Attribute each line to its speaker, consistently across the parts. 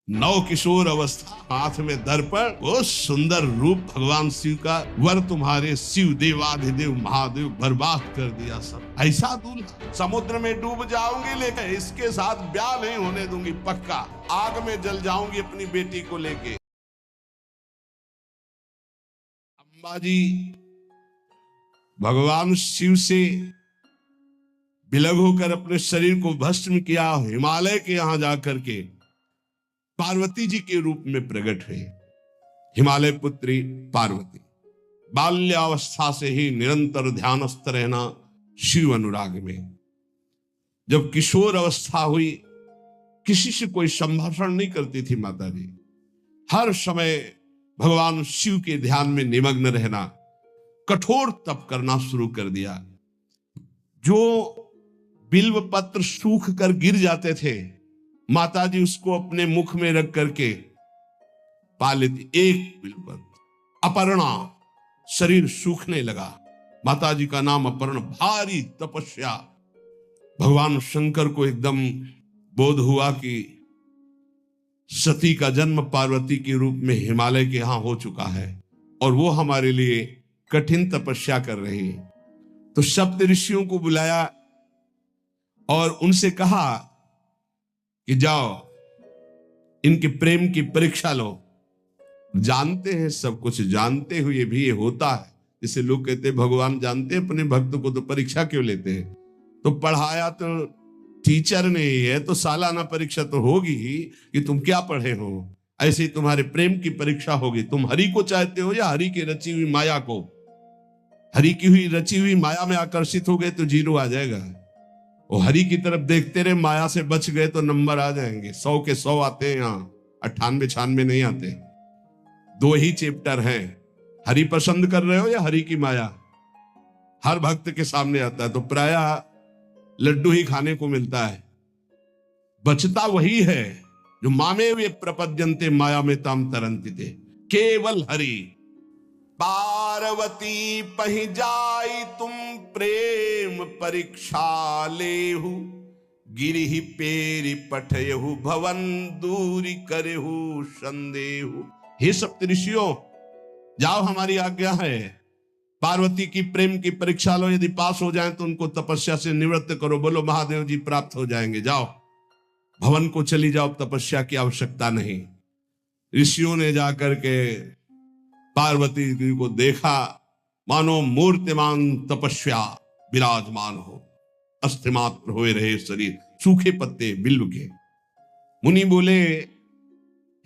Speaker 1: नव किशोर अवस्था, हाथ में दर्पण, वो सुंदर रूप भगवान शिव का, वर तुम्हारे शिव देवाधिदेव महादेव बर्बाद कर दिया सब। ऐसा दूल्हा समुद्र में डूब जाऊंगी लेकर इसके साथ ब्याह नहीं होने दूंगी, पक्का आग में जल जाऊंगी अपनी बेटी को लेके। अंबाजी भगवान शिव से विलग होकर अपने शरीर को भस्म किया, हिमालय के यहां जाकर के पार्वती जी के रूप में प्रकट हुई। हिमालय पुत्री पार्वती बाल्यावस्था से ही निरंतर ध्यानस्थ रहना शिव अनुराग में। जब किशोर अवस्था हुई, किसी से कोई संभाषण नहीं करती थी माता जी, हर समय भगवान शिव के ध्यान में निमग्न रहना, कठोर तप करना शुरू कर दिया। जो बिल्व पत्र सूख कर गिर जाते थे, माता जी उसको अपने मुख में रख करके पा लेती। एक बिल्व पत्र, अपर्णा, शरीर सूखने लगा। माता जी का नाम अपर्णा। भारी तपस्या। भगवान शंकर को एकदम बोध हुआ कि सती का जन्म पार्वती के रूप में हिमालय के यहां हो चुका है और वो हमारे लिए कठिन तपस्या कर रही है। तो सप्त ऋषियों को बुलाया और उनसे कहा कि जाओ इनके प्रेम की परीक्षा लो। जानते हैं, सब कुछ जानते हुए भी ये होता है। जैसे लोग कहते हैं भगवान जानते हैं अपने भक्त को, तो परीक्षा क्यों लेते हैं? तो पढ़ाया तो टीचर ने ही है, तो सालाना परीक्षा तो होगी ही कि तुम क्या पढ़े हो। ऐसे ही तुम्हारे प्रेम की परीक्षा होगी। तुम हरि को चाहते हो या हरि की रची हुई माया को? हरि की हुई रची हुई माया में आकर्षित हो गए तो जीरो आ जाएगा। वो हरि की तरफ देखते रहे, माया से बच गए तो नंबर आ जाएंगे। 100 के 100 आते हैं, यहाँ 98 96 नहीं आते। 2 ही चैप्टर हैं, हरि पसंद कर रहे हो या हरि की माया। हर भक्त के सामने आता है तो प्रायः लड्डू ही खाने को मिलता है। बचता वही है जो मामे वे प्रपद्यन्ते माया में ताम तरंति थे, केवल हरि। पार्वती पहि जाई तुम प्रेम परीक्षा लेहु, गिरिहि पेरि पठयहु भवन दूरी करेहु संदेहु। हे सप्तऋषियों, जाओ हमारी आज्ञा है, पार्वती की प्रेम की परीक्षा लो। यदि पास हो जाए तो उनको तपस्या से निवृत्त करो। बोलो महादेव जी प्राप्त हो जाएंगे। जाओ भवन को चली जाओ, तपस्या की आवश्यकता नहीं। ऋषियों ने जाकर के पार्वती जी को देखा, मानो मूर्तिमान तपस्या विराजमान हो, अस्थिमात्र हुए रहे शरीर, सूखे पत्ते बिल्व के। मुनि बोले,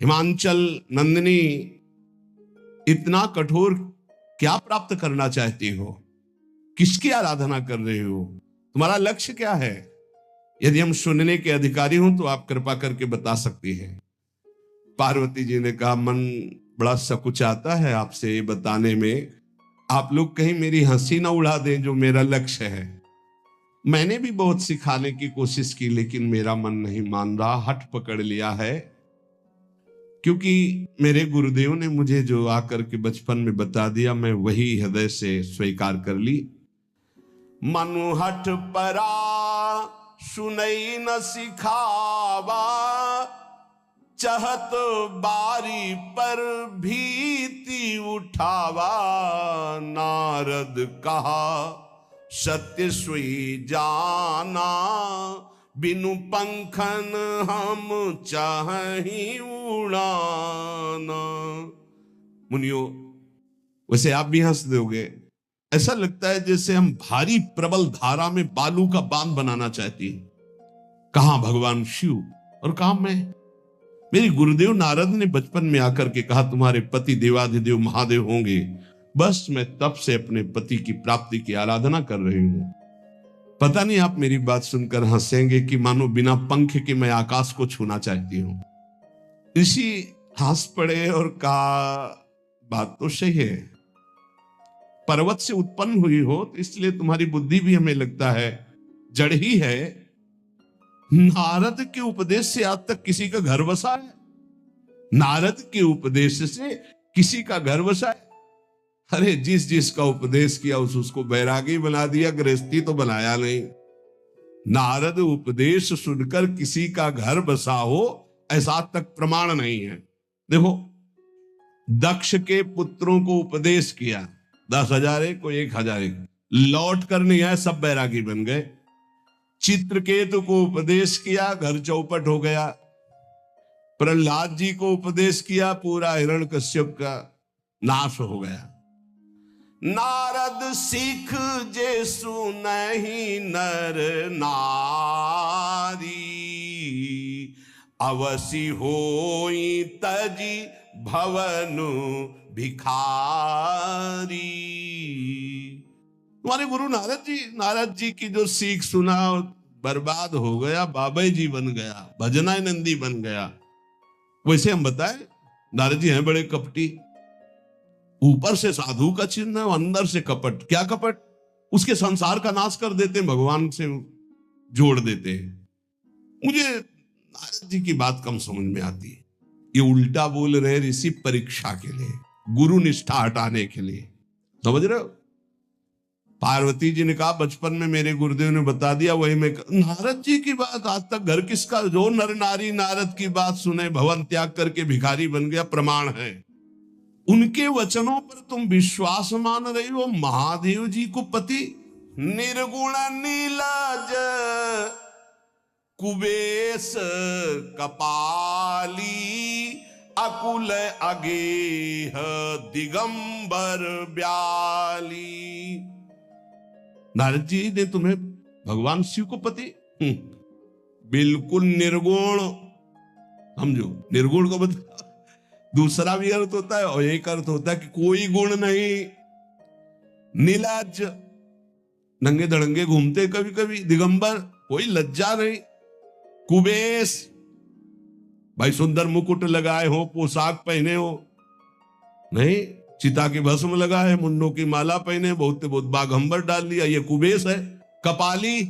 Speaker 1: हिमांचल नंदिनी, इतना कठोर क्या प्राप्त करना चाहती हो? किसकी आराधना कर रहे हो? तुम्हारा लक्ष्य क्या है? यदि हम सुनने के अधिकारी हों तो आप कृपा करके बता सकती हैं। पार्वती जी ने कहा, मन बड़ा सकुचाता है आपसे बताने में। आप लोग कहीं मेरी हंसी ना उड़ा दें जो मेरा लक्ष्य है। मैंने भी बहुत सिखाने की कोशिश की, लेकिन मेरा मन नहीं मान रहा, हठ पकड़ लिया है। क्योंकि मेरे गुरुदेव ने मुझे जो आकर के बचपन में बता दिया, मैं वही हृदय से स्वीकार कर ली। मनु हठ परा सुनई न सिखावा, चहत बारी पर भीति उठावा। नारद कहा सत्य सोई जाना, बिनु पंखन हम चाहि उड़ाना। मुनियों, वैसे आप भी हंस दोगे। ऐसा लगता है जैसे हम भारी प्रबल धारा में बालू का बांध बनाना चाहती हैं। कहां भगवान शिव और कहां मैं? मेरे गुरुदेव नारद ने बचपन में आकर के कहा तुम्हारे पति देवाधिदेव महादेव होंगे। बस मैं तब से अपने पति की प्राप्ति की आराधना कर रही हूं। पता नहीं आप मेरी बात सुनकर हंसेंगे कि मानो बिना पंख के मैं आकाश को छूना चाहती हूं। ऋषि हंस पड़े और कहा, बात तो सही है, पर्वत से उत्पन्न हुई हो तो इसलिए तुम्हारी बुद्धि भी हमें लगता है जड़ ही है। नारद के उपदेश से आज तक किसी का घर बसा है? नारद के उपदेश से किसी का घर बसा है? अरे जिस जिसका उपदेश किया उसको बैरागी बना दिया, गृहस्थी तो बनाया नहीं। नारद उपदेश सुनकर किसी का घर बसा हो ऐसा आज तक प्रमाण नहीं है। देखो, दक्ष के पुत्रों को उपदेश किया, 10,000 एक को 1,000 एक, लौट कर नहीं आए, सब बैरागी बन गए। चित्रकेतु को उपदेश किया, घर चौपट हो गया। प्रहलाद जी को उपदेश किया, पूरा हिरण्यकश्यप का नाश हो गया। नारद सिख जे सुनहि नर नारी, अवसि होई तजी भवनु भिखारी। तुम्हारे गुरु नारद जी की जो सीख सुना बर्बाद हो गया, बाबा जी बन गया, भजनानंदी बन गया। वैसे हम बताएं, नारद जी हैं बड़े कपटी, ऊपर से साधु का चिन्ह है, अंदर से कपट। क्या कपट? उसके संसार का नाश कर देते, भगवान से जोड़ देते। मुझे नारद जी की बात कम समझ में आती है। ये उल्टा बोल रहे ऋषि परीक्षा के लिए, गुरु निष्ठा हटाने के लिए, समझ रहे हो? पार्वती जी ने कहा बचपन में मेरे गुरुदेव ने बता दिया, वही मैं। नारद जी की बात आज तक घर किसका? जो नर नारी नारद की बात सुने भवन त्याग करके भिखारी बन गया, प्रमाण है। उनके वचनों पर तुम विश्वास मान रही हो। महादेव जी को पति निर्गुण नीलाज कुबेश कपाली, अकुल अगेह दिगंबर ब्याली। नारद जी ने तुम्हें भगवान शिव को पति बिल्कुल निर्गुण समझो। निर्गुण को बता, दूसरा भी अर्थ होता है और एक अर्थ होता है कि कोई गुण नहीं। नीलाज, नंगे धड़ंगे घूमते कभी कभी। दिगंबर, कोई लज्जा नहीं। कुबेश, भाई सुंदर मुकुट लगाए हो, पोशाक पहने हो नहीं, चिता की भस्म लगाए, मुंडों की माला पहने, बहुत बहुत बाघंबर डाल लिया, ये कुबेश है। कपाली,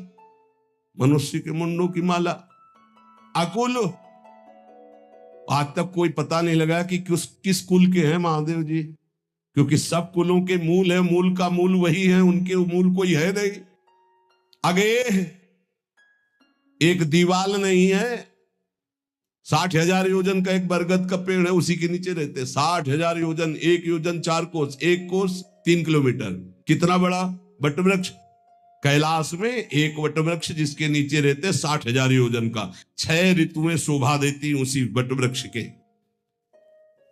Speaker 1: मनुष्य के मुंडों की माला। अकुल, आज तक कोई पता नहीं लगा कि किस कुल के हैं महादेव जी, क्योंकि सब कुलों के मूल है, मूल का मूल वही है, उनके मूल कोई है नहीं। आगे एक दीवाल नहीं है, 60,000 योजन का एक बरगद का पेड़ है, उसी के नीचे रहते। 60,000 योजन, 1 योजन 4 कोस, 1 कोस 3 किलोमीटर। कितना बड़ा वटवृक्ष? कैलाश में एक वटवृक्ष जिसके नीचे रहते 60,000 योजन का। 6 ऋतुएं शोभा देती उसी वटवृक्ष के।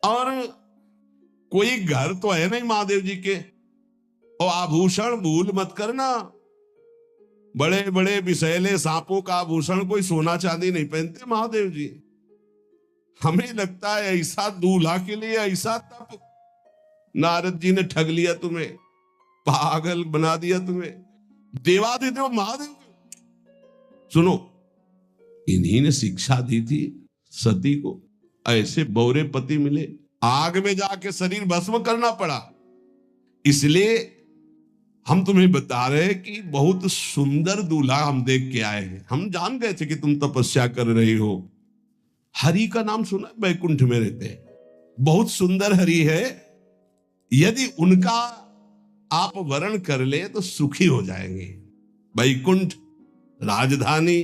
Speaker 1: और कोई घर तो है नहीं महादेव जी के। और आभूषण भूल मत करना, बड़े बड़े विषैले सांपों का आभूषण कोई सोना चांदी नहीं पहनते महादेव जी। हमें लगता है ऐसा दूल्हा के लिए ऐसा तप। नारद जी ने ठग लिया तुम्हें, पागल बना दिया तुम्हें। देवादिदेव महादेव, सुनो, इन्हीं ने शिक्षा दी थी सती को। ऐसे बौरे पति मिले, आग में जाके शरीर भस्म करना पड़ा। इसलिए हम तुम्हें बता रहे हैं कि बहुत सुंदर दूल्हा हम देख के आए हैं। हम जान गए थे कि तुम तपस्या कर रही हो। हरि का नाम सुना? बैकुंठ में रहते हैं, बहुत सुंदर हरि है। यदि उनका आप वर्ण कर ले तो सुखी हो जाएंगे। बैकुंठ राजधानी,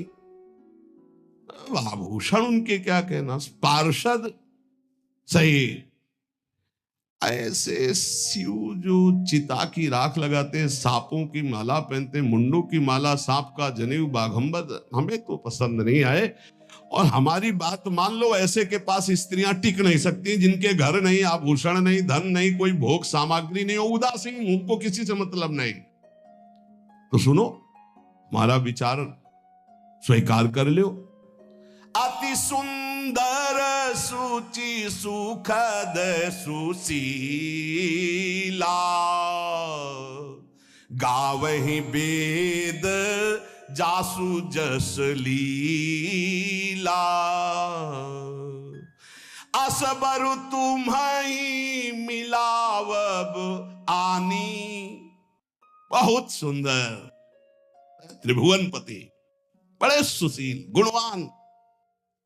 Speaker 1: आभूषण उनके क्या कहना, पार्षद सही। ऐसे शिव जो चिता की राख लगाते हैं, सांपों की माला पहनते, मुंडों की माला, सांप का जनेऊ, बाघंबर, हमें तो पसंद नहीं आए। और हमारी बात मान लो, ऐसे के पास स्त्रियां टिक नहीं सकती जिनके घर नहीं, आभूषण नहीं, धन नहीं, कोई भोग सामग्री नहीं, उदासीन, उनको किसी से मतलब नहीं। तो सुनो, हमारा विचार स्वीकार कर लो। अति सुंदर सुचि सुखद सुशीला, गावहि वेद जासु जस लीला, असबर तुम्हें मिलावब आनी। बहुत सुंदर त्रिभुवनपति, बड़े सुशील गुणवान,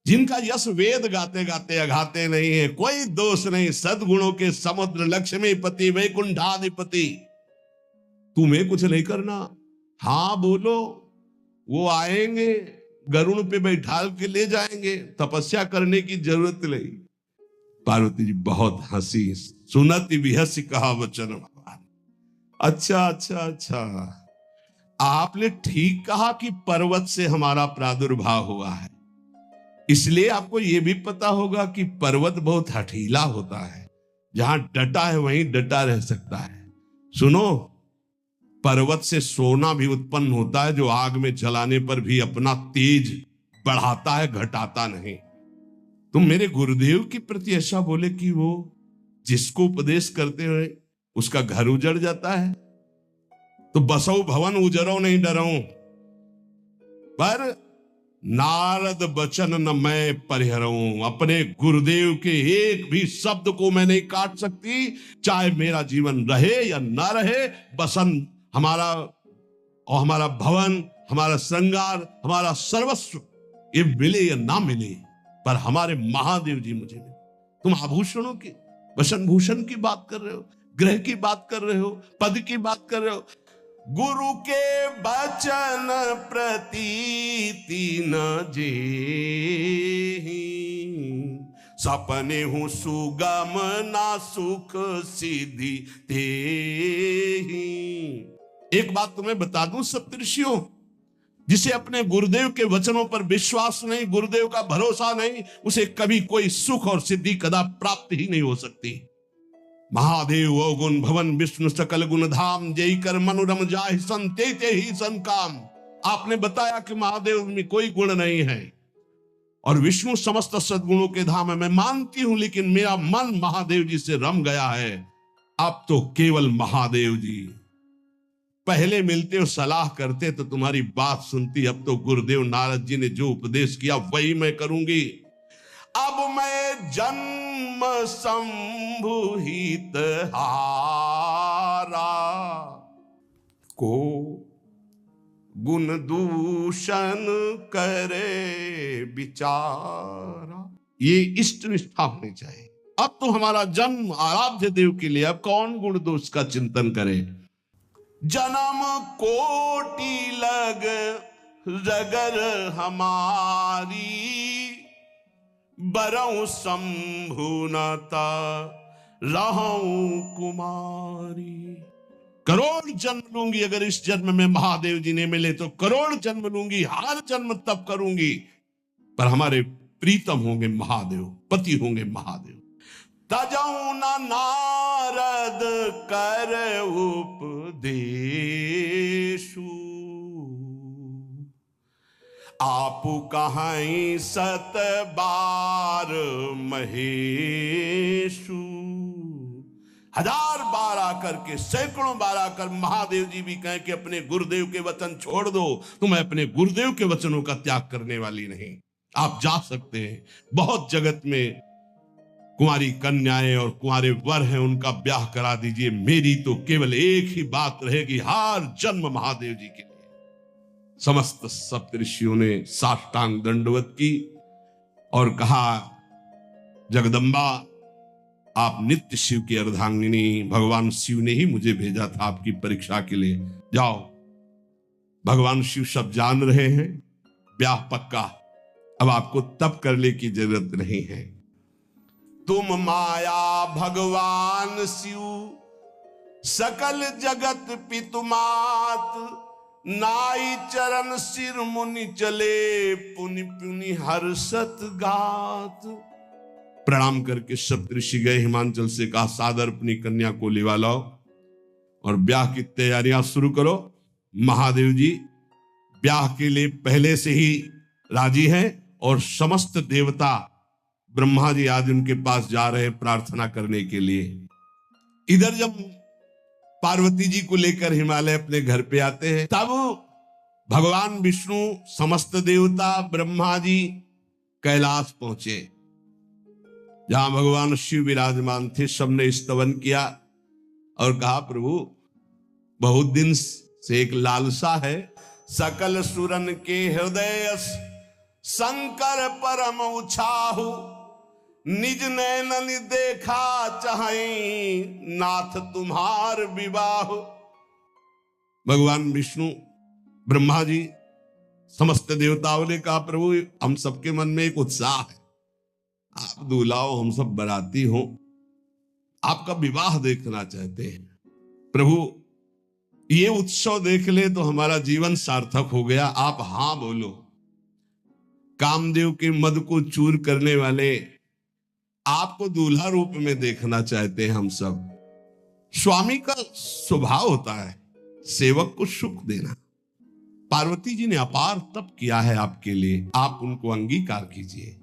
Speaker 1: जिनका यश वेद गाते गाते अघाते नहीं है, कोई दोष नहीं, सद्गुणों के समुद्र, लक्ष्मीपति, वैकुंठाधिपति। तुम्हें कुछ नहीं करना, हाँ बोलो, वो आएंगे, गरुड़ पे बैठा के ले जाएंगे, तपस्या करने की जरूरत नहीं। पार्वती जी बहुत हंसी, सुनती भी हंसी कहा वचन भगवान। अच्छा अच्छा अच्छा, आपने ठीक कहा कि पर्वत से हमारा प्रादुर्भाव हुआ है, इसलिए आपको यह भी पता होगा कि पर्वत बहुत हठीला होता है, जहां डटा है वहीं डटा रह सकता है। सुनो, पर्वत से सोना भी उत्पन्न होता है, जो आग में जलाने पर भी अपना तेज बढ़ाता है, घटाता नहीं। तुम मेरे गुरुदेव के प्रति ऐसा बोले कि वो जिसको उपदेश करते हुए उसका घर उजड़ जाता है, तो बसौ भवन उजरो नहीं डरो, पर नारद बचन न मैं परिहरऊं। अपने गुरुदेव के एक भी शब्द को मैं नहीं काट सकती, चाहे मेरा जीवन रहे या ना रहे। बसन हमारा और हमारा भवन, हमारा श्रृंगार, हमारा सर्वस्व, ये मिले या ना मिले, पर हमारे महादेव जी मुझे मिले। तुम आभूषणों की, वसन भूषण की बात कर रहे हो, ग्रह की बात कर रहे हो, पद की बात कर रहे हो। गुरु के बचन प्रतीति न जेहि, सपने हूं सुगम ना सुख सिद्धि तेहि। एक बात तुम्हें बता दूं सप्तऋषियों, जिसे अपने गुरुदेव के वचनों पर विश्वास नहीं, गुरुदेव का भरोसा नहीं, उसे कभी कोई सुख और सिद्धि कदा प्राप्त ही नहीं हो सकती। महादेव अवगुण भवन विष्णु सकल गुण धाम, जय कर मनोरम जाहि सन ते ही सन काम। आपने बताया कि महादेव में कोई गुण नहीं है और विष्णु समस्त सद्गुणों के धाम है, मैं मानती हूं, लेकिन मेरा मन महादेव जी से रम गया है। अब तो केवल महादेव जी, पहले मिलते हो सलाह करते तो तुम्हारी बात सुनती, अब तो गुरुदेव नारद जी ने जो उपदेश किया वही मैं करूंगी। अब मैं जन्म संभुहित हारा, को गुण दूषण करे विचारा। ये इष्ट निष्ठा होनी चाहिए। अब तो हमारा जन्म आराध्य देव के लिए, अब कौन गुण दोष का चिंतन करे। जन्म कोटि लग रगर हमारी, बरऊ शंभुनता रहूं कुमारी। करोड़ जन्म लूंगी, अगर इस जन्म में महादेव जी ने मिले तो करोड़ जन्म लूंगी, हर जन्म तब करूंगी, पर हमारे प्रीतम होंगे महादेव, पति होंगे महादेव। तजऊ न नारद कर उपदेशु, आपु कहाई सत बार महेशु। हजार बार आकर के, सैकड़ों बार आकर महादेव जी भी कहें कि अपने गुरुदेव के वचन छोड़ दो, तुम्हें अपने गुरुदेव के वचनों का त्याग करने वाली नहीं। आप जा सकते हैं, बहुत जगत में कुंवारी कन्याएं और कुंवारे वर हैं, उनका ब्याह करा दीजिए। मेरी तो केवल एक ही बात रहेगी, हर जन्म महादेव जी के लिए। समस्त सप्तऋषियों ने साष्टांग दंडवत की और कहा, जगदम्बा आप नित्य शिव की अर्धांगिनी, भगवान शिव ने ही मुझे भेजा था आपकी परीक्षा के लिए। जाओ, भगवान शिव सब जान रहे हैं, ब्याह पक्का, अब आपको तप करने की जरूरत नहीं है। तुम माया भगवान शिव, सकल जगत पितुमात, नाई चरण सिर मुनि चले, पुनि पुनि हर्षत गात। प्रणाम करके सप्तऋषि गए, हिमांचल से कहा, सादर अपनी कन्या को लेवा लाओ और ब्याह की तैयारियां शुरू करो। महादेव जी ब्याह के लिए पहले से ही राजी हैं और समस्त देवता ब्रह्मा जी आदि उनके पास जा रहे हैं प्रार्थना करने के लिए। इधर जब पार्वती जी को लेकर हिमालय अपने घर पे आते हैं, तब भगवान विष्णु, समस्त देवता, ब्रह्मा जी कैलाश पहुंचे, जहां भगवान शिव विराजमान थे। सबने स्तवन किया और कहा, प्रभु बहुत दिन से एक लालसा है, सकल सुरन के हृदय शंकर परम उछाहु, निज नैनन देखा चाहे नाथ तुम्हार विवाह। भगवान विष्णु, ब्रह्मा जी, समस्त देवताओं ने कहा प्रभु हम सबके मन में एक उत्साह है, आप दूल्हा हो, हम सब बाराती हो, आपका विवाह देखना चाहते हैं। प्रभु ये उत्सव देख ले तो हमारा जीवन सार्थक हो गया, आप हां बोलो। कामदेव के मद को चूर करने वाले आपको दूल्हा रूप में देखना चाहते हैं हम सब। स्वामी का स्वभाव होता है सेवक को सुख देना। पार्वती जी ने अपार तप किया है आपके लिए, आप उनको अंगीकार कीजिए।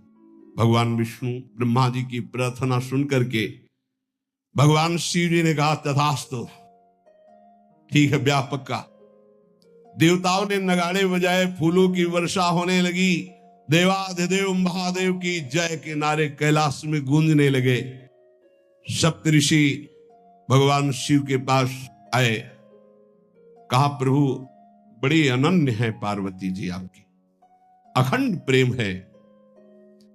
Speaker 1: भगवान विष्णु ब्रह्मा जी की प्रार्थना सुन करके भगवान शिव जी ने कहा तथास्तु, ठीक है ब्याह पक्का। देवताओं ने नगाड़े बजाए, फूलों की वर्षा होने लगी, देवाधिदेव महादेव की जय के नारे कैलाश में गूंजने लगे। सप्तऋषि भगवान शिव के पास आए, कहा प्रभु बड़ी अनन्य है पार्वती जी आपकी, अखंड प्रेम है।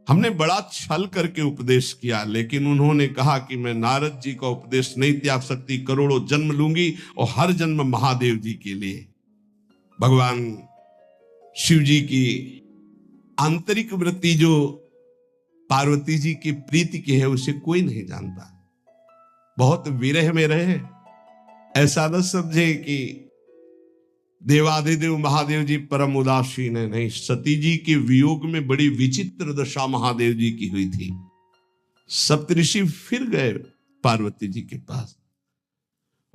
Speaker 1: हमने बड़ा छल करके उपदेश किया, लेकिन उन्होंने कहा कि मैं नारद जी का उपदेश नहीं त्याग सकती, करोड़ों जन्म लूंगी और हर जन्म महादेव जी के लिए। भगवान शिव जी की आंतरिक वृत्ति जो पार्वती जी की प्रीति की है उसे कोई नहीं जानता। बहुत विरह में रहे, ऐसा न समझे कि देवाधिदेव महादेव जी परम उदासीन है, नहीं। सती जी के वियोग में बड़ी विचित्र दशा महादेव जी की हुई थी। सप्तऋषि फिर गए पार्वती जी के पास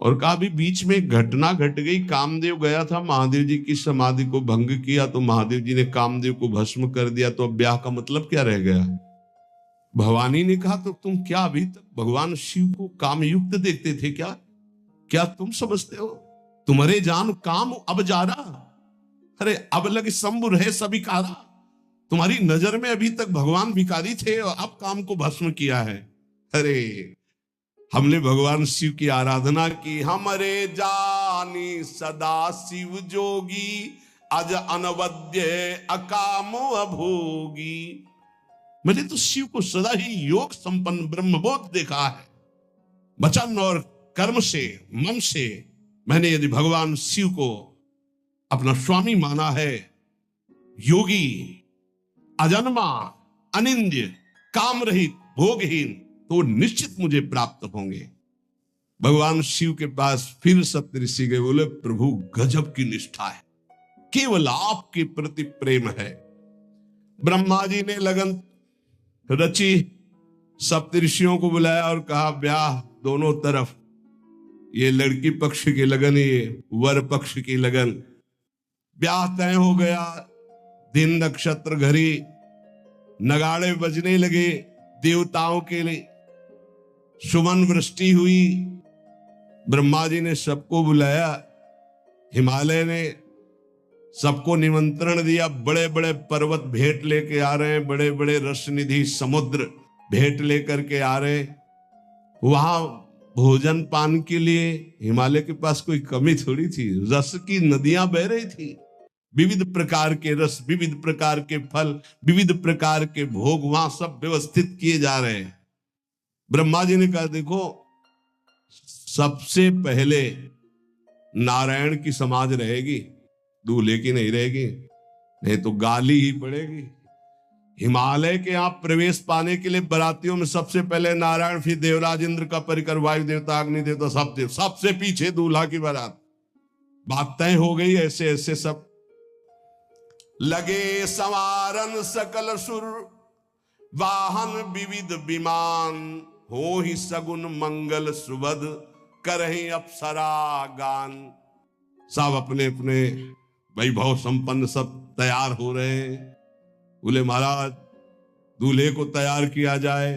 Speaker 1: और कहा भी बीच में घटना घट गई, कामदेव गया था महादेव जी की समाधि को भंग किया, तो महादेव जी ने कामदेव को भस्म कर दिया, तो अब ब्याह का मतलब क्या रह गया। भवानी ने कहा तो तुम क्या अभी तक भगवान शिव को कामयुक्त देखते थे क्या? क्या तुम समझते हो तुम्हारे जान काम अब जा रहा, अरे अब लग शंभु रहे सभी कारा। तुम्हारी नजर में अभी तक भगवान भिखारी थे और अब काम को भस्म किया है। अरे हमने भगवान शिव की आराधना की, हमरे जानी सदा शिव जोगी, अज अनवद्य अकाम अभोगी। मैंने तो शिव को सदा ही योग संपन्न ब्रह्मबोध देखा है। वचन और कर्म से, मन से मैंने यदि भगवान शिव को अपना स्वामी माना है, योगी, अजन्मा, अनिंद्य, काम रहित, भोगहीन, तो निश्चित मुझे प्राप्त होंगे। भगवान शिव के पास फिर सप्तऋषि गए, बोले प्रभु गजब की निष्ठा है, केवल आपके प्रति प्रेम है। ब्रह्मा जी ने लगन रची, सप्तऋषियों को बुलाया और कहा ब्याह दोनों तरफ, ये लड़की पक्ष की लगन, ये वर पक्ष की लगन। ब्याह तय हो गया। दिन नक्षत्र घड़ी, नगाड़े बजने लगे, देवताओं के लिए सुमन वृष्टि हुई। ब्रह्मा जी ने सबको बुलाया, हिमालय ने सबको निमंत्रण दिया। बड़े बड़े पर्वत भेंट लेके आ रहे हैं, बड़े बड़े रसनिधि समुद्र भेंट लेकर के आ रहे हैं। वहां भोजन पान के लिए हिमालय के पास कोई कमी थोड़ी थी, रस की नदियां बह रही थी। विविध प्रकार के रस, विविध प्रकार के फल, विविध प्रकार के भोग वहां सब व्यवस्थित किए जा रहे हैं। ब्रह्मा जी ने कहा देखो, सबसे पहले नारायण की समाज रहेगी, दूल्हे की नहीं रहेगी, नहीं तो गाली ही पड़ेगी। हिमालय के यहां प्रवेश पाने के लिए बरातियों में सबसे पहले नारायण, फिर देवराज इंद्र का परिकर, वायु देवता, अग्नि देवता, सब देव, सबसे पीछे दूल्हा की बारात। बात तय हो गई। ऐसे ऐसे सब लगे संवारन सकल सुर, वाहन विविध विमान, हो ही सगुन मंगल सुबद, करहि अप्सरा गान। सब अपने अपने वैभव संपन्न सब तैयार हो रहे हैं। बोले महाराज दूल्हे को तैयार किया जाए।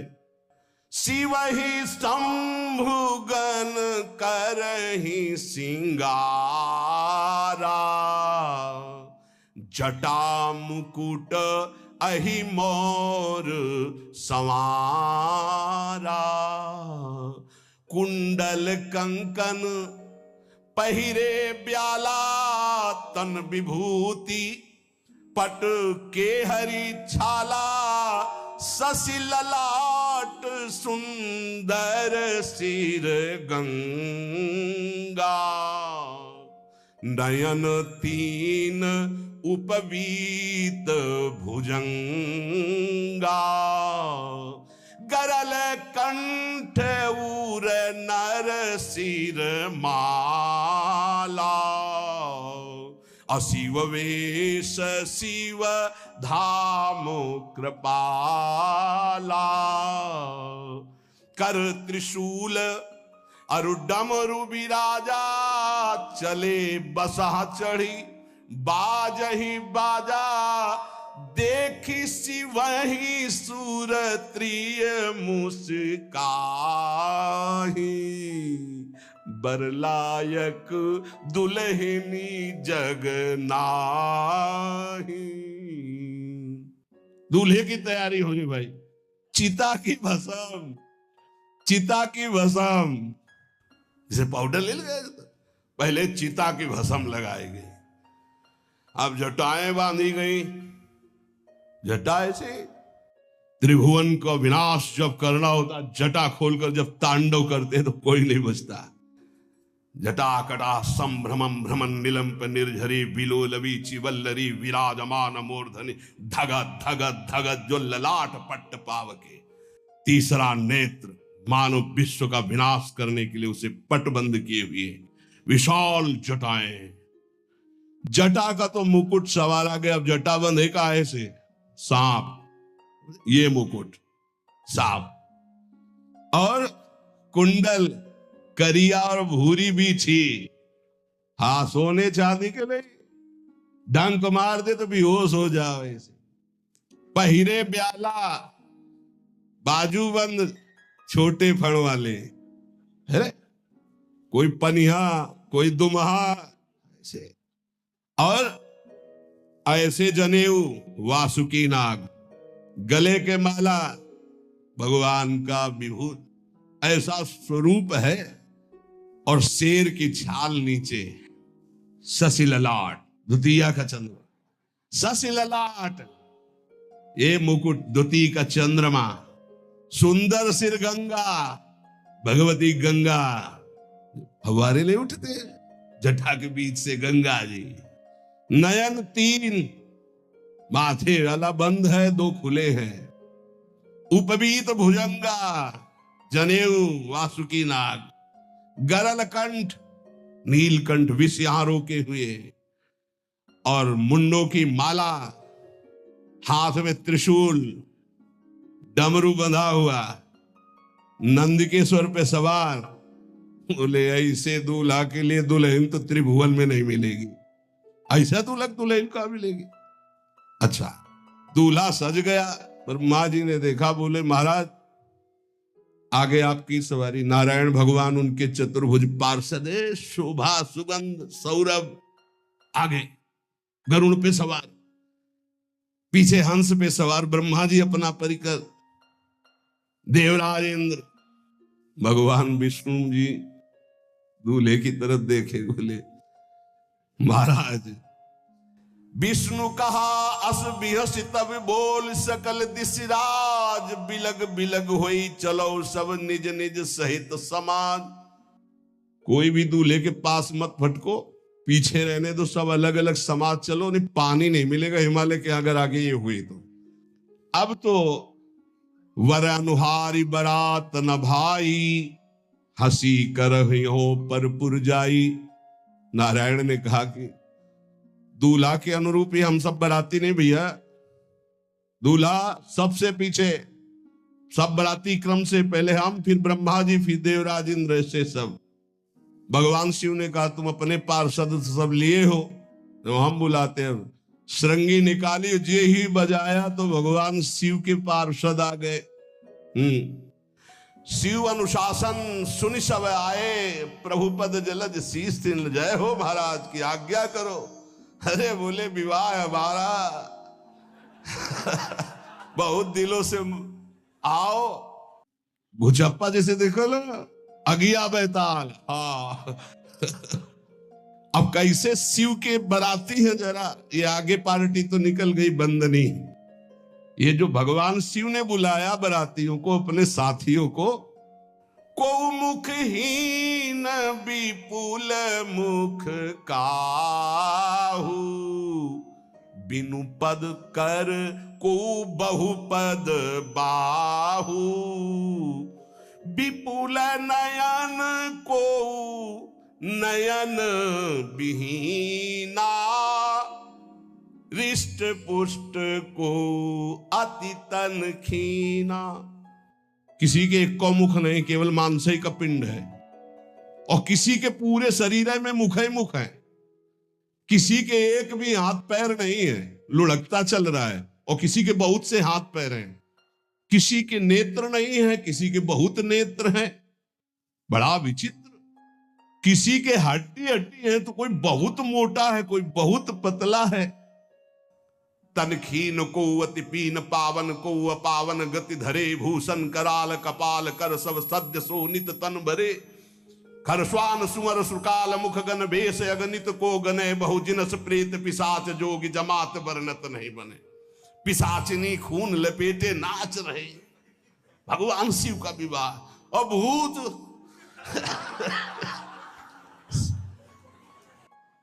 Speaker 1: शिव ही शंभुगन करहि सिंगारा, जटा मुकुट अहि मोर संवारा, कुंडल कंकन पहिरे ब्याला, तन विभूति पट के हरि छाला, शशि ललाट सुंदर सिर गंगा, नयन तीन उपवीत भुजंगा, गरल कंठ उर नर सिर माला, अशिव वेश शिव धाम कृपाला, कर त्रिशूल अरु डमरु विराजा, चले बसहा चढ़ी बाजही बाजा, देखी शिवहि सूरत्रिय मुस्काही, बरलायक दुल्हनी जग नाही। दूल्हे की तैयारी होगी भाई, चिता की भस्म, चिता की भस्म, जैसे पाउडर ले गए पहले चिता की भस्म लगाई गई, अब जटाएं बांधी गई, जटा से त्रिभुवन का विनाश जब करना होता, जटा खोलकर जब तांडव करते तो कोई नहीं बचता। जटाकटा संभ्रमं भ्रमण निलंप निर्झरी, बिलोलवी चिवल्लरी विराजमान मूर्धनि, धगत धगत धगत जो ललाट पट्ट पावके। तीसरा नेत्र मानव विश्व का विनाश करने के लिए उसे पटबंद किए हुए विशाल जटाएं, जटा का तो मुकुट सवारा गया, अब जटा बंधे का ऐसे सांप, ये मुकुट सांप, और कुंडल करिया और भूरी भी थी। हाँ, सोने चांदी के नहीं, डंक मार दे तो बेहोश हो जाओ ऐसे। पहिरे ब्याला, बाजूबंद छोटे फण वाले, है कोई पनिहा कोई दुमहा ऐसे, और ऐसे जनेऊ वासुकी नाग, गले के माला भगवान का विभूत, ऐसा स्वरूप है, और शेर की छाल नीचे, शशि ललाट, द्वितीया का चंद्रमा, शशि ललाट, ये मुकुट द्वितीय का चंद्रमा, सुंदर सिर गंगा, भगवती गंगा, फव्वारे ले उठते जटा के बीच से गंगा जी, नयन तीन, माथे वाला बंद है, दो खुले हैं, उपवीत भुजंगा, जनेऊ वासुकी नाग, गरल कंठ, नीलकंठ विष यहां रोके हुए, और मुंडों की माला, हाथ में त्रिशूल, डमरू बंधा हुआ, नंदकेश्वर पे सवार। बोले ऐसे दूल्हा के लिए दुल्हन तो त्रिभुवन में नहीं मिलेगी, ऐसा दुल्हन का मिलेगी। अच्छा, दूल्हा सज गया, पर माँ जी ने देखा, बोले महाराज आगे आपकी सवारी। नारायण भगवान उनके चतुर्भुज पार्षद, शोभा सुगंध सौरभ, आगे गरुड़ पे सवार, पीछे हंस पे सवार ब्रह्मा जी अपना परिकर, देवराज इंद्र, भगवान विष्णु जी दूल्हे की तरफ देखे, बोले महाराज विष्णु कहा अस बिहस तब बोल, सकल दिशराज बिलग बिलग होई चलो सब निज निज सहित समाज। कोई भी दूल्हे के पास मत फटको, पीछे रहने दो, सब अलग अलग समाज चलो, नहीं पानी नहीं मिलेगा हिमालय के अगर आगे ये हुई तो। अब तो वर अनुहारी बरात न भाई, हंसी करहियो पर पुर जाई। नारायण ने कहा कि दूल्हा के अनुरूप ही हम सब बराती नहीं भैया, दूल्हा सबसे पीछे, सब बराती क्रम से पहले हम, फिर ब्रह्मा जी, फिर देवराज इंद्र, ऐसे सब। भगवान शिव ने कहा तुम अपने पार्षद सब लिए हो, तो हम बुलाते हैं। श्रृंगी निकाली, जे ही बजाया तो भगवान शिव के पार्षद आ गए। शिव अनुशासन सुनि सब आए, प्रभुपद जलज शीस तिन, जय हो महाराज की आज्ञा करो। अरे बोले विवाह हमारा बहुत दिलों से आओ, भुचप्पा जैसे देखो लो, अगिया बैताल। हाँ अब कैसे शिव के बराती है, जरा ये आगे पार्टी तो निकल गई बंदनी। ये जो भगवान शिव ने बुलाया बरातियों को, अपने साथियों को मुखहीन विपुल मुख काहू, बिनु पद कर को बहुपद बाहु, विपुल नयन को नयन विहीना, रिष्ट पुष्ट को अति तन खीना। किसी के एक को मुख नहीं, केवल मांसई का पिंड है, और किसी के पूरे शरीर में मुख ही मुख है। किसी के एक भी हाथ पैर नहीं है, लुढ़कता चल रहा है, और किसी के बहुत से हाथ पैर हैं। किसी के नेत्र नहीं है, किसी के बहुत नेत्र हैं। बड़ा विचित्र। किसी के हड्डी हड्डी है तो कोई बहुत मोटा है, कोई बहुत पतला है। तनखीन को अति पीन, पावन को अपावन, गति धरे भूषण कराल कपाल, कर सब सद्य सोनित तन भरे। खरस्वान सुअर सुकाल मुख गण भेष, अगणित को गने बहु जिनस प्रेत पिशाच, जोगी जमात बरनत नहीं बने। पिशाचिनी खून लपेटे नाच रहे, भगवान शिव का विवाह। और भूत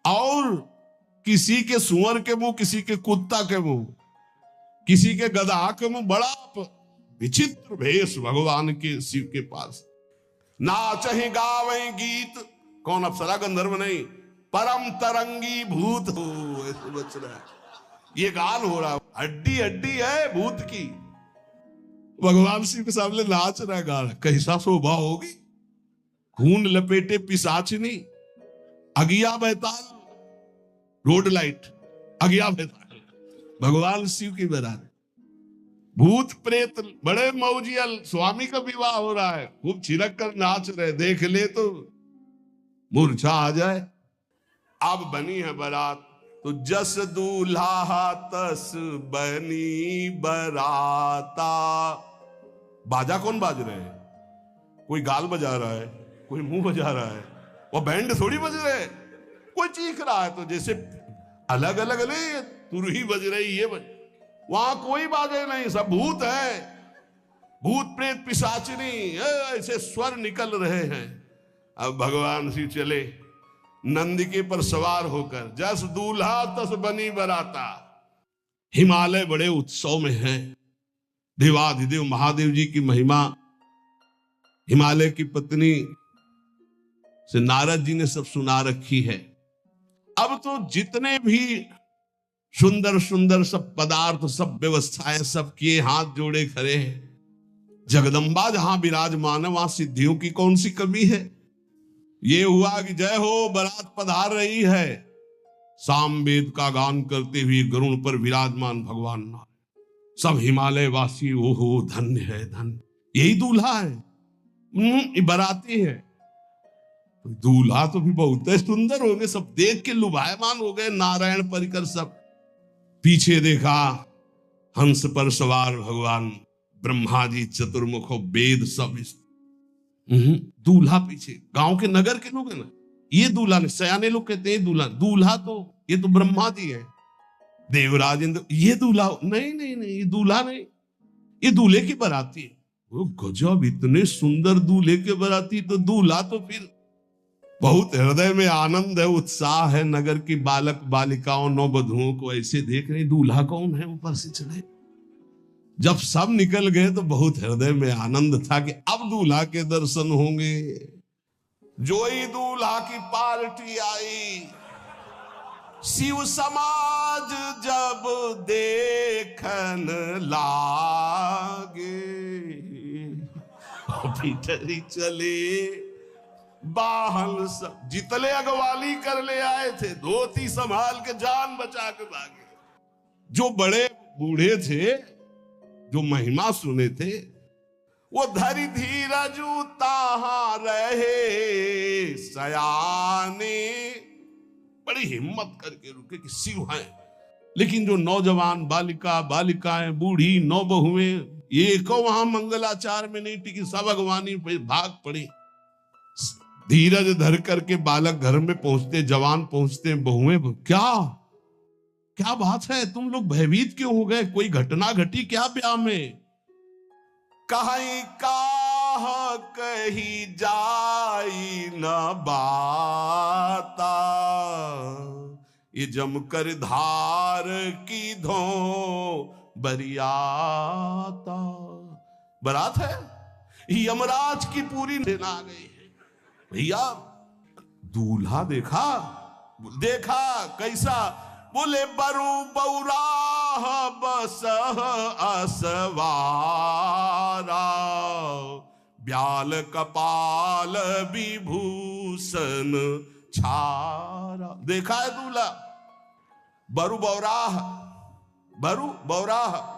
Speaker 1: और किसी के सुअर के मुंह, किसी के कुत्ता के मुंह, किसी के गधा के मुंह। बड़ा विचित्र भेष भगवान के शिव के पास। नाचहि गावें गीत, कौन अप्सरा गंधर्व नहीं, परम तरंगी भूत हो, ऐसे बच रहा है। ये गान हो रहा है, हड्डी हड्डी है भूत की। भगवान शिव के सामने नाच रहा है, गा रहा है। कैसा शोभा होगी। खून लपेटे पिशाचिनी, अगिया बैताल, रोड लाइट, अगिया बैताल, भगवान शिव की बारात। भूत प्रेत बड़े मौजियल, स्वामी का विवाह हो रहा है, खूब छिड़क कर नाच रहे। देख ले तो मूर्छा आ जाए। अब बनी है बारात, तो जस दूल्हा तस बनी बराता। बाजा कौन बाज रहे हैं? कोई गाल बजा रहा है, कोई मुंह बजा रहा है, वो बैंड थोड़ी बज रहे। कोई चीख रहा है तो जैसे अलग अलग नहीं, तुरही बज रही, ये बज। वहां कोई बाजे नहीं, सब भूत है। भूत प्रेत पिशाचिनी ऐसे स्वर निकल रहे हैं। अब भगवान श्री चले नंदिके पर सवार होकर, जस दूल्हा तस बनी बराता। हिमालय बड़े उत्सव में है। देवाधिदेव महादेव जी की महिमा हिमालय की पत्नी से नारद जी ने सब सुना रखी है। अब तो जितने भी सुंदर सुंदर सब पदार्थ, सब व्यवस्थाएं, सब किए हाथ जोड़े खड़े हैं। जगदम्बा जहां विराजमान है, वहां सिद्धियों की कौन सी कमी है। ये हुआ कि जय हो बारात पधार रही है, सामवेद का गान करते हुए गरुड़ पर विराजमान भगवान नारायण। सब हिमालय वासी ओहो धन्य है, धन्य। यही दूल्हा है, बाराती है। दूल्हा तो भी बहुत सुंदर हो गए, सब देख के लुभायमान हो गए। नारायण परिकर सब। पीछे देखा हंस पर सवार भगवान ब्रह्मा जी चतुर्मुख, वेद सब। दूल्हा पीछे, गांव के नगर के लोग है ना, ये दूल्हा नहीं। सयाने लोग कहते हैं दूल्हा, दूल्हा तो ये तो ब्रह्मा जी है, देवराज इंद्र। ये दूल्हा नहीं, नहीं नहीं, ये दूल्हा नहीं, ये दूल्हे की बाराती है। वो गजब, इतने सुंदर दूल्हे के बाराती। तो दूल्हा तो फिर बहुत हृदय में आनंद है, उत्साह है। नगर की बालक बालिकाओं, नौवधुओं को ऐसे देख रहे, दूल्हा कौन है ऊपर से चढ़े। जब सब निकल गए तो बहुत हृदय में आनंद था कि अब दूल्हा के दर्शन होंगे। जो ही दूल्हा की पार्टी आई, शिव समाज जब देखन लागे, भीतरी चले बाहन सब। जितने अगवाली कर ले आए थे, धोती संभाल के जान बचा के भागे। जो बड़े बूढ़े थे, जो महिमा सुने थे, वो धरी धीरजू ताहा रहे सयाने। बड़ी हिम्मत करके रुके कि शिव हैं। लेकिन जो नौजवान बालिका, बालिकाएं, बूढ़ी, नौबहुएं, ये को वहां मंगलाचार में नहीं टिकी, सब अगवानी पे भाग पड़ी। धीरज धर करके बालक घर में पहुंचते, जवान पहुंचते, बहुएं, क्या क्या बात है, तुम लोग भयभीत क्यों हो गए? कोई घटना घटी क्या ब्याह में? कहीं काह कही जाई न बाता, ये जमकर धार की धो बरियाता। बारात है, यमराज की पूरी सेना आ गई है। भैया दूल्हा देखा कैसा, बोले बरु बौराह बस असवारा, ब्याल कपाल विभूषण छारा। देखा है दूल्हा, बरु बौराह,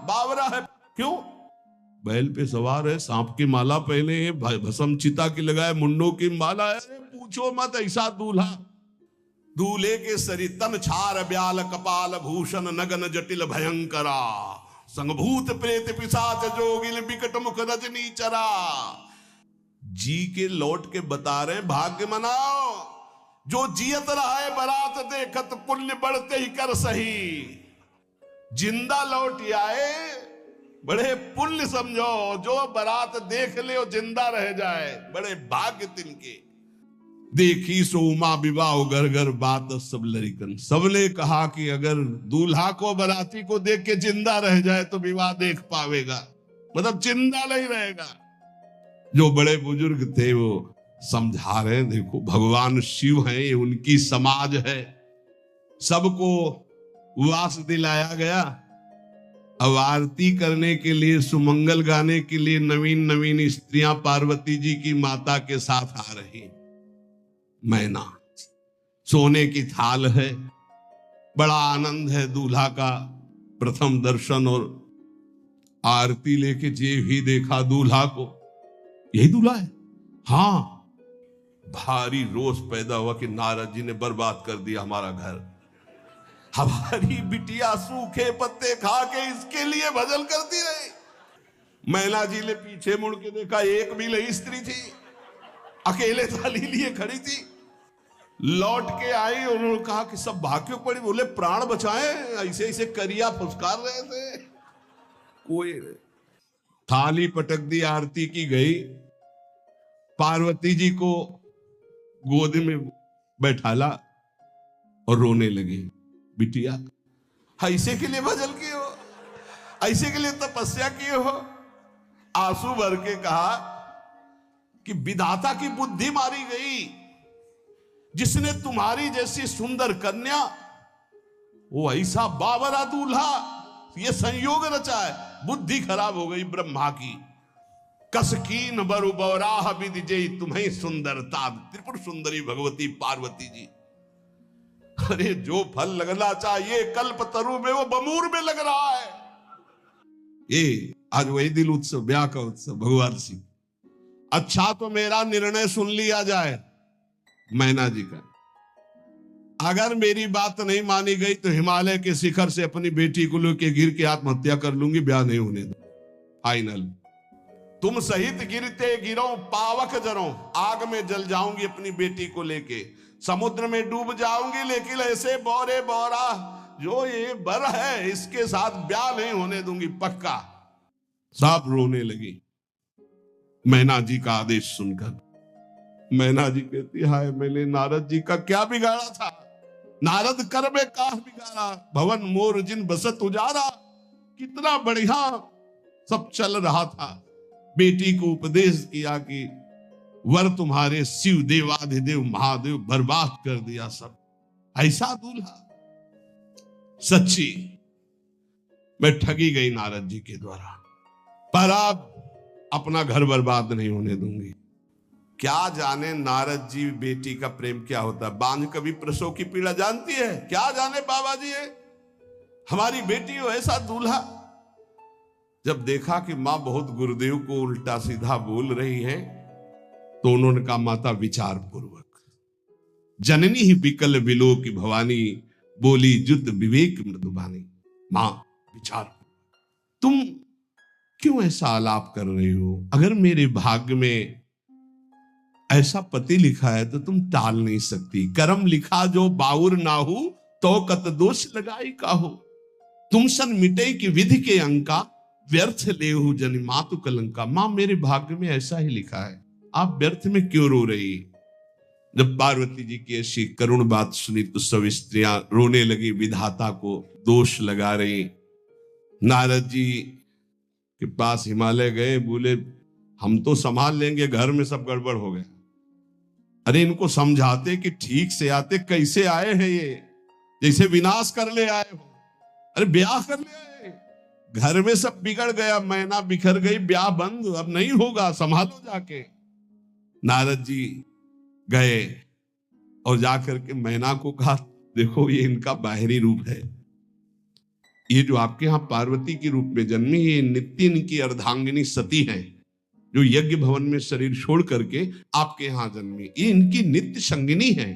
Speaker 1: बावरा है। क्यों? बैल पे सवार है, सांप की माला पहने है, भस्म चिता की लगाए, मुंडों की माला है। पूछो मत, ऐसा दूल्हा। दूल्हे के शरीर तन छार ब्याल कपाल भूषण नगन जटिल भयंकरा, संगभूत प्रेत पिशाच जोगिल बिकट मुख रजनी चरा। जी के लौट के बता रहे, भाग्य मनाओ जो जियत रहा है बारात देखत, पुण्य बढ़ते ही कर सही। जिंदा लौट आए बड़े पुण्य समझो, जो बारात देख ले और जिंदा रह जाए, बड़े भाग्य तिनके। देखी सो उमा विवाह घर घर बात सब लड़िकन। सबने कहा कि अगर दूल्हा को बाराती को देख के जिंदा रह जाए तो विवाह देख पावेगा, मतलब जिंदा नहीं रहेगा। जो बड़े बुजुर्ग थे वो समझा रहे हैं, देखो भगवान शिव हैं, ये उनकी समाज है, सबको वास दिलाया गया। अब आरती करने के लिए, सुमंगल गाने के लिए नवीन नवीन स्त्रियां पार्वती जी की माता के साथ आ रही। मैना सोने की थाल है, बड़ा आनंद है दूल्हा का प्रथम दर्शन। और आरती लेके जे भी देखा दूल्हा को, यही दूल्हा है। हाँ, भारी रोष पैदा हुआ कि नारद जी ने बर्बाद कर दिया हमारा घर। हमारी बिटिया सूखे पत्ते खा के इसके लिए भजन करती रही। मैना जी ने पीछे मुड़ के देखा, एक भी नहीं स्त्री थी, अकेले थाली लिए खड़ी थी। लौट के आई, उन्होंने कहा कि सब भाग्य पड़ी। बोले प्राण बचाए, ऐसे ऐसे करिया फुसकार रहे थे। कोई थाली पटक दी, आरती की गई। पार्वती जी को गोद में बैठाला और रोने लगी। बिटिया ऐसे के लिए भजन किए हो, ऐसे के लिए तपस्या किए हो। आंसू भर के कहा कि विधाता की बुद्धि मारी गई, जिसने तुम्हारी जैसी सुंदर कन्या, वो ऐसा बावरा दूल्हा, ये संयोग रचा है। बुद्धि खराब हो गई ब्रह्मा की। कसकीन बरु बौराह विधि जय तुम्हें सुंदरता। त्रिपुर सुंदरी भगवती पार्वती जी। अरे जो फल लगना चाहिए कल्प तरु में, वो बमूर में लग रहा है। ये आज वही दिल उत्सव, ब्याह का उत्सव भगवान सिंह। अच्छा तो मेरा निर्णय सुन लिया जाए मैना जी का। अगर मेरी बात नहीं मानी गई तो हिमालय के शिखर से अपनी बेटी को लेके गिर के आत्महत्या कर लूंगी, ब्याह नहीं होने दो। फाइनल। तुम सहित गिरते गिरो पावक जरो, आग में जल जाऊंगी अपनी बेटी को लेके, समुद्र में डूब जाऊंगी, लेकिन ऐसे बोरे बोरा जो ये बर है इसके साथ ब्याह नहीं होने दूंगी, पक्का। सब रोने लगी मैना जी का आदेश सुनकर। मैना जी कहती, हाय मैंने नारद जी का क्या बिगाड़ा था। नारद कर में काह बिगाड़ा, भवन मोर जिन बसत उजारा। कितना बढ़िया सब चल रहा था। बेटी को उपदेश किया कि वर तुम्हारे शिव देवाधिदेव महादेव, बर्बाद कर दिया सब। ऐसा दूल्हा। सच्ची मैं ठगी गई नारद जी के द्वारा, पर अब अपना घर बर्बाद नहीं होने दूंगी। क्या जाने नारद जी बेटी का प्रेम क्या होता है। बांझ कभी प्रसव की पीड़ा जानती है, क्या जाने बाबा जी है। हमारी बेटी हो ऐसा दूल्हा। जब देखा कि मां बहुत गुरुदेव को उल्टा सीधा बोल रही है, तो उन्होंने कहा, माता विचार पूर्वक। जननी ही बिकल बिलो की भवानी, बोली जुत विवेक मृदुबानी। मां विचार, तुम क्यों ऐसा आलाप कर रही हो। अगर मेरे भाग्य में ऐसा पति लिखा है तो तुम टाल नहीं सकती। कर्म लिखा जो बाउर नाहू, तो कत दोष लगाई काहू। तुम सन मिटे की विधि के अंका, व्यर्थ लेहु जनि मातु कलंका। मां मेरे भाग्य में ऐसा ही लिखा है, आप व्यर्थ में क्यों रो रही। जब पार्वती जी की ऐसी करुण बात सुनी तो सब स्त्रियां रोने लगी, विधाता को दोष लगा रही। नारद जी के पास हिमालय गए, बोले हम तो संभाल लेंगे, घर में सब गड़बड़ हो गया। अरे इनको समझाते कि ठीक से आते, कैसे आए हैं ये, जैसे विनाश कर ले आए हो। अरे ब्याह कर ले आए, घर में सब बिगड़ गया, मैना बिखर गई, ब्याह बंद, अब नहीं होगा, संभालो जाके। नारद जी गए और जाकर के मैना को कहा, देखो ये इनका बाहरी रूप है, ये जो आपके यहाँ पार्वती के रूप में जन्मी, ये नित्य की अर्धांगिनी सती है, जो यज्ञ भवन में शरीर छोड़ करके आपके यहां जन्मी, ये इनकी नित्य संगिनी है,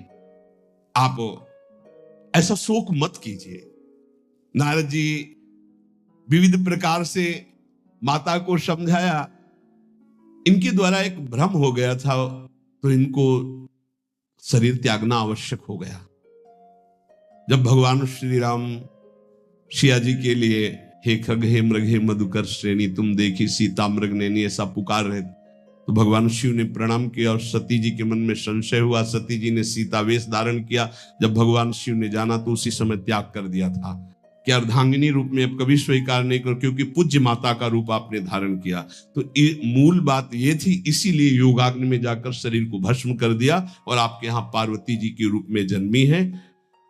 Speaker 1: आप ऐसा शोक मत कीजिए। नारद जी विविध प्रकार से माता को समझाया, इनके द्वारा एक भ्रम हो गया था, तो इनको शरीर त्यागना आवश्यक हो गया। जब भगवान श्री राम सिया जी के लिए हे खग हे मृग हे मधुकर श्रेणी तुम देखी सीता मृग नैनी ऐसा पुकार रहे, तो भगवान शिव ने प्रणाम किया और सती जी के मन में संशय हुआ। सती जी ने सीता वेश धारण किया। जब भगवान शिव ने जाना तो उसी समय त्याग कर दिया था कि अर्धांगिनी रूप में अब कभी स्वीकार नहीं करो, क्योंकि पूज्य माता का रूप आपने धारण किया। तो मूल बात ये थी, इसीलिए योगाग्नि में जाकर शरीर को भस्म कर दिया और आपके यहाँ पार्वती जी के रूप में जन्मी है।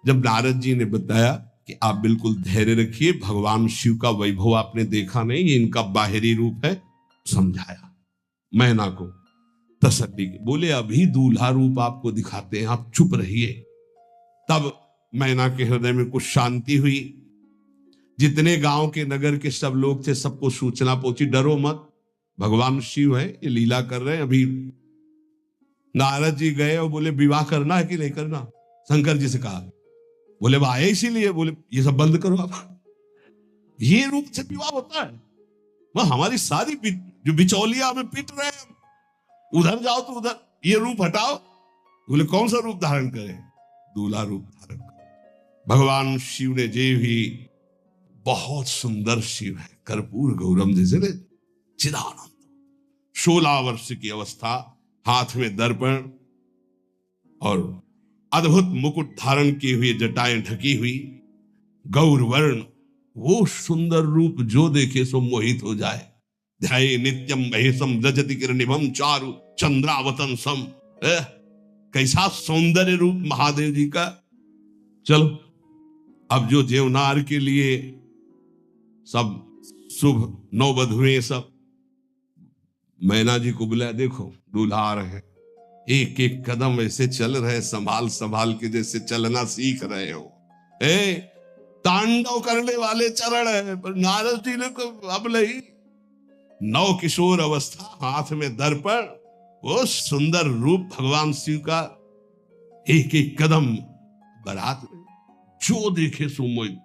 Speaker 1: जब नारद जी ने बताया कि आप बिल्कुल धैर्य रखिए, भगवान शिव का वैभव आपने देखा नहीं, ये इनका बाहरी रूप है, समझाया मैना को तसल्ली के। बोले अभी दूल्हा रूप आपको दिखाते हैं, आप चुप रहिए। तब मैना के हृदय में कुछ शांति हुई। जितने गांव के नगर के सब लोग थे, सबको सूचना पहुंची, डरो मत, भगवान शिव है, ये लीला कर रहे हैं। अभी नारद जी गए और बोले विवाह करना है कि नहीं करना, शंकर जी से कहा। बोले वह आए इसीलिए, बोले ये सब बंद करो आप, ये रूप से विवाह होता है, वह हमारी सारी जो बिचौलिया हमें पीट रहे हैं, उधर जाओ तो उधर, ये रूप हटाओ। बोले कौन सा रूप धारण करें, दूल्हा रूप धारण करें। भगवान शिव ने जे भी, बहुत सुंदर शिव है, कर्पूर गौरम जैसे ने चिदानंद, 16 वर्ष की अवस्था, हाथ में दर्पण और अद्भुत मुकुट धारण किए हुए, जटाएं ढकी हुई, गौर वर्ण, वो सुंदर रूप जो देखे सो मोहित हो जाए। ध्याये नित्यम महेशम रजति किरणिभम चारु चंद्रावतन सम। कैसा सौंदर्य रूप महादेव जी का। चलो अब जो जेवनार के लिए सब शुभ नौवधुएं सब मैना जी को बुलाया, देखो दूल्हा आ रहे हैं, एक एक कदम ऐसे चल रहे, संभाल संभाल के जैसे चलना सीख रहे हो। तांडव करने वाले चरण है, पर नारद जी ने को अब नहीं, नव किशोर अवस्था, हाथ में दर्पण, वो सुंदर रूप भगवान शिव का, एक एक कदम बारात में जो देखे सो मोहित।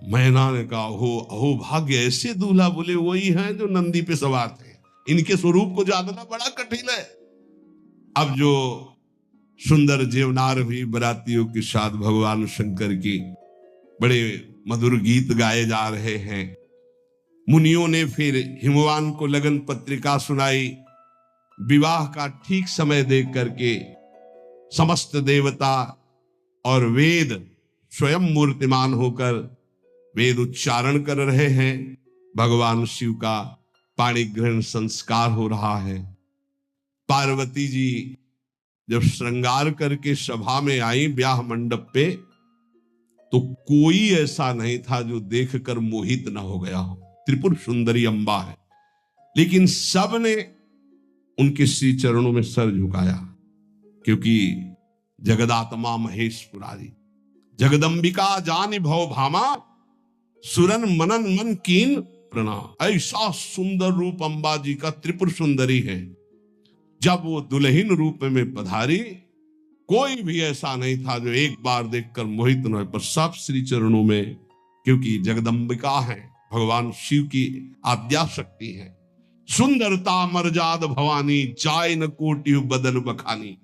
Speaker 1: मैना ने कहा हो अहो भाग्य, ऐसे दूल्हा। बोले वही हैं जो नंदी पे सवार थे, इनके स्वरूप को जानना बड़ा कठिन है। अब जो सुंदर जेवनार हुई बरातियों के साथ भगवान शंकर की बड़े मधुर गीत गाए जा रहे हैं। मुनियों ने फिर हिमवान को लगन पत्रिका सुनाई। विवाह का ठीक समय देख करके समस्त देवता और वेद स्वयं मूर्तिमान होकर वेद उच्चारण कर रहे हैं। भगवान शिव का पाणी ग्रहण संस्कार हो रहा है। पार्वती जी जब श्रृंगार करके सभा में आई ब्याह मंडप पे, तो कोई ऐसा नहीं था जो देखकर मोहित न हो गया हो। त्रिपुर सुंदरी अंबा है, लेकिन सब ने उनके श्री चरणों में सर झुकाया, क्योंकि जगदात्मा महेश पुरारी, जगदंबिका जानि भव भामा, सुरन मनन मन कीन प्रणाम। ऐसा सुंदर रूप अंबा जी का त्रिपुर सुंदरी है। जब वो दुल्हन रूप में पधारी, कोई भी ऐसा नहीं था जो एक बार देखकर मोहित न हो, पर सब श्री चरणों में, क्योंकि जगदंबिका है, भगवान शिव की आद्या शक्ति है। सुंदरता मर्जाद भवानी, जाय न कोटि बदन बखानी।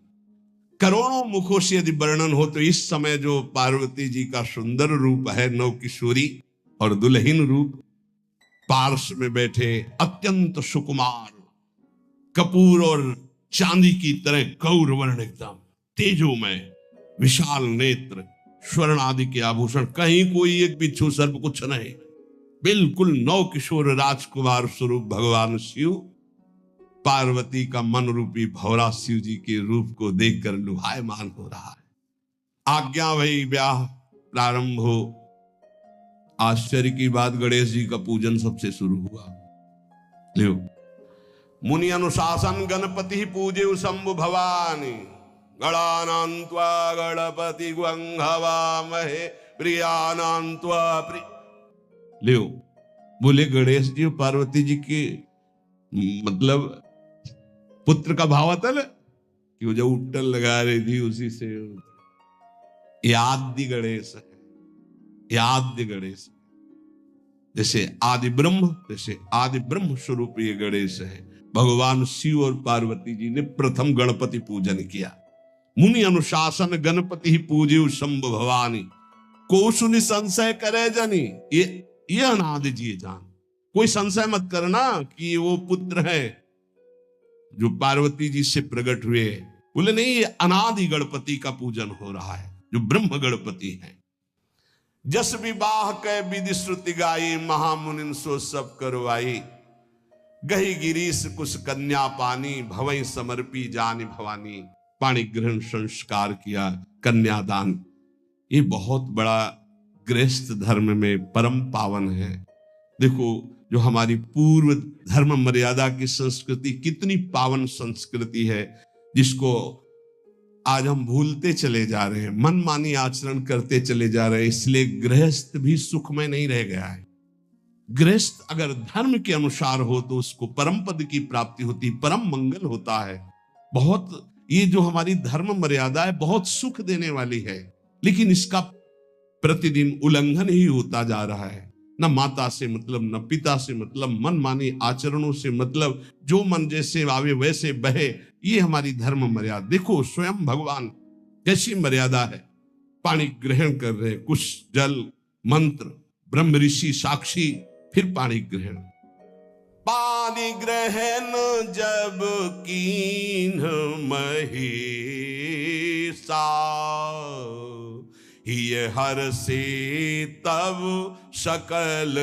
Speaker 1: करोड़ों मुखों से यदि वर्णन हो तो इस समय जो पार्वती जी का सुंदर रूप है, नव किशोरी और दुल्हन रूप, पार्श्व में बैठे अत्यंत सुकुमार, कपूर और चांदी की तरह गौर वर्ण एकदम तेजोमय, विशाल नेत्र, स्वर्ण आदि के आभूषण, कहीं कोई एक बिच्छू सर्प कुछ नहीं, बिल्कुल नौ किशोर राजकुमार स्वरूप भगवान शिव पार्वती का मन रूपी भौरा शिव जी के रूप को देखकर लुभायमान हो रहा है। आज्ञा भई ब्याह प्रारंभ हो। आश्चर्य की बात, गणेश जी का पूजन सबसे शुरू हुआ। लियो, मुनि अनुशासन गणपति पूजे शंभु भवानी, गणानान्त्वा गणपति ग्वंहवामहे प्रियानान्त्वा प्रिय। लियो, बोले गणेश जी पार्वती जी के मतलब पुत्र का भाव आता ना कि वो जो उट्टल लगा रही थी उसी से याद गणेश है, याद गणेश, जैसे आदि ब्रह्म, जैसे आदि ब्रह्म स्वरूप ये गणेश है। भगवान शिव और पार्वती जी ने प्रथम गणपति पूजन किया। मुनि अनुशासन गणपति ही पूजे शंभु भवानी, को सुनि संशय करे जनी। ये अनादि जी जान, कोई संशय मत करना कि वो पुत्र है जो पार्वती जी से प्रकट हुए। बोले नहीं, ये अनादि गणपति का पूजन हो रहा है जो ब्रह्म गणपति है। जस विवाह कै विधि श्रुति गाई, महामुनिन सो सब करवाई। गही गिरीश कुश कन्या पानी, भवई समर्पी जानी भवानी। पाणी ग्रहण संस्कार किया, कन्यादान। ये बहुत बड़ा गृहस्थ धर्म में परम पावन है। देखो, जो हमारी पूर्व धर्म मर्यादा की संस्कृति कितनी पावन संस्कृति है, जिसको आज हम भूलते चले जा रहे हैं, मनमानी आचरण करते चले जा रहे हैं। इसलिए गृहस्थ भी सुखमय नहीं रह गया है। गृहस्थ अगर धर्म के अनुसार हो तो उसको परम पद की प्राप्ति होती, परम मंगल होता है। बहुत ये जो हमारी धर्म मर्यादा है बहुत सुख देने वाली है, लेकिन इसका प्रतिदिन उल्लंघन ही होता जा रहा है। न माता से मतलब, न पिता से मतलब, मनमानी आचरणों से मतलब, जो मन जैसे आवे वैसे बहे, ये हमारी धर्म मर्यादा। देखो स्वयं भगवान कैसी मर्यादा है, पानी ग्रहण कर रहे, कुछ जल मंत्र, ब्रह्म ऋषि साक्षी, फिर पानी ग्रहण। पानी ग्रहण जब कीन महेशा, ये हर से तब सकल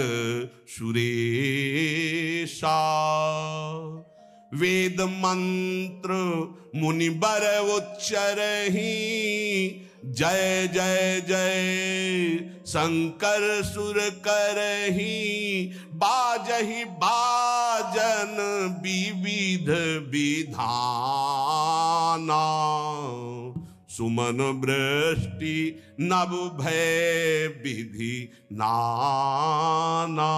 Speaker 1: सुरेशा। वेद मंत्र मुनि बर उच्चरहि, जय जय जय शंकर सुर करहि। बाजहि बाजन विविध विधाना, सुमन वृष्टि नभ भय विधि नाना।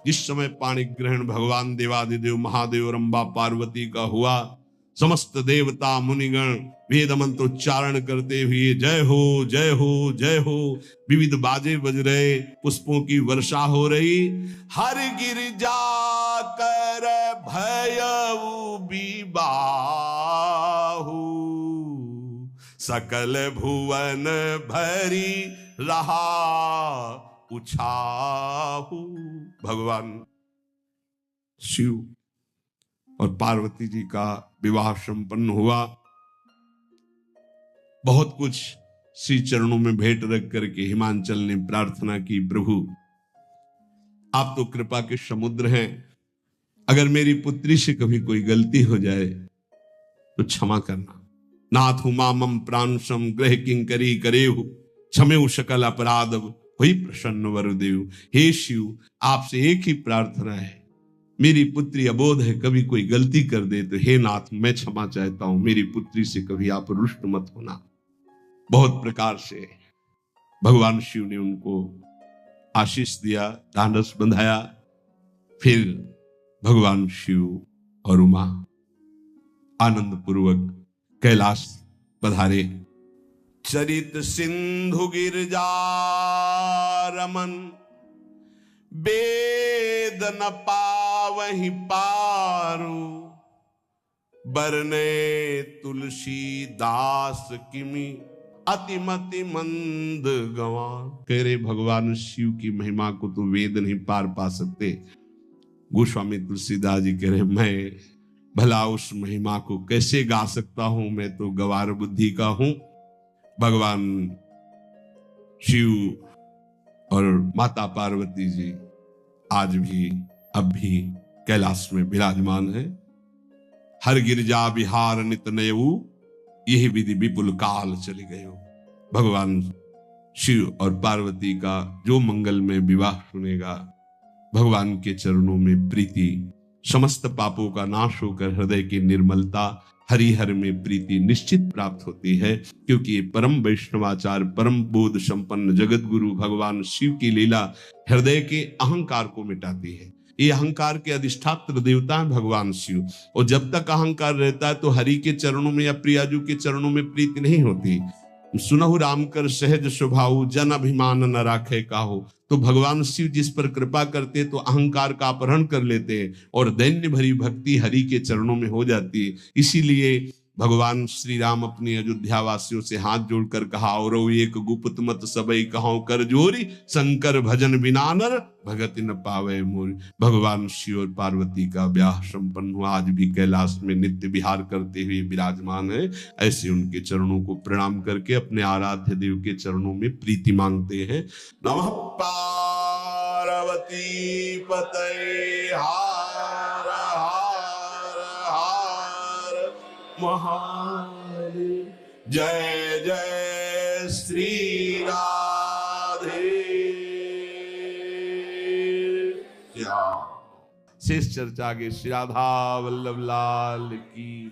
Speaker 1: जिस समय पाणी ग्रहण भगवान देवादिदेव महादेव और अम्बा पार्वती का हुआ, समस्त देवता मुनिगण वेद मंत्र उच्चारण करते हुए जय हो जय हो जय हो, विविध बाजे बज रहे, पुष्पों की वर्षा हो रही। हर गिरिजा कर भयउ विबाहु, सकल भुवन भरी रहा उछाहु। भगवान शिव और पार्वती जी का विवाह संपन्न हुआ। बहुत कुछ श्री चरणों में भेंट रख करके हिमांचल ने प्रार्थना की, प्रभु आप तो कृपा के समुद्र हैं, अगर मेरी पुत्री से कभी कोई गलती हो जाए तो क्षमा करना। नाथ मामम प्रांशम ग्रह किंकरी करेहु, क्षमेउ सकल अपराध हुई प्रसन्न वरुदेव। हे शिव, आपसे एक ही प्रार्थना है, मेरी पुत्री अबोध है, कभी कोई गलती कर दे तो हे नाथ मैं क्षमा चाहता हूं, मेरी पुत्री से कभी आप रुष्ट मत होना। बहुत प्रकार से भगवान शिव ने उनको आशीष दिया, ढांढस बंधाया। फिर भगवान शिव और उमा आनंद पूर्वक कैलाश पधारे। चरित सिंधु गिरजा रमन, वेद न पावहि पारू। बरने तुलसी दास किमि, अतिमति मंद गवान। कह रहे भगवान शिव की महिमा को तो वेद नहीं पार पा सकते। गोस्वामी तुलसीदास जी कह रहे मैं भला उस महिमा को कैसे गा सकता हूं, मैं तो गवार बुद्धि का हूं। भगवान शिव और माता पार्वती जी आज भी अब भी कैलाश में विराजमान है। हर गिरजा बिहार नित नयऊ, यही विधि विपुल काल चले गए। भगवान शिव और पार्वती का जो मंगल में विवाह सुनेगा, भगवान के चरणों में प्रीति, समस्त पापों का नाश होकर हृदय की निर्मलता, हरिहर में प्रीति निश्चित प्राप्त होती है। क्योंकि परम वैष्णवाचार, परम बोध संपन्न जगत गुरु भगवान शिव की लीला हृदय के अहंकार को मिटाती है। ये अहंकार के अधिष्ठात्र देवता है भगवान शिव, और जब तक अहंकार रहता है तो हरि के चरणों में या प्रियाजू के चरणों में प्रीति नहीं होती। सुनहु राम कर सहज स्वभाव, जन अभिमान न राखे काहू। तो भगवान शिव जिस पर कृपा करते तो अहंकार का अपहरण कर लेते हैं और दैन्य भरी भक्ति हरि के चरणों में हो जाती है। इसीलिए भगवान श्री राम अपनी अयोध्या वासियों से हाथ जोड़कर कहा, और एक गुप्त मत सबई कहो कर जोरी, शंकर भजन बिना नर भगति न पावे मोरी। भगवान शिव और पार्वती का ब्याह संपन्न हुआ, आज भी कैलाश में नित्य विहार करते हुए विराजमान है। ऐसे उनके चरणों को प्रणाम करके अपने आराध्य देव के चरणों में प्रीति मांगते हैं। नमः पार्वती पतये हार हार हार महादेव। जय जय श्री राधे। शेष चर्चा आगे श्री राधा वल्लभ लाल की।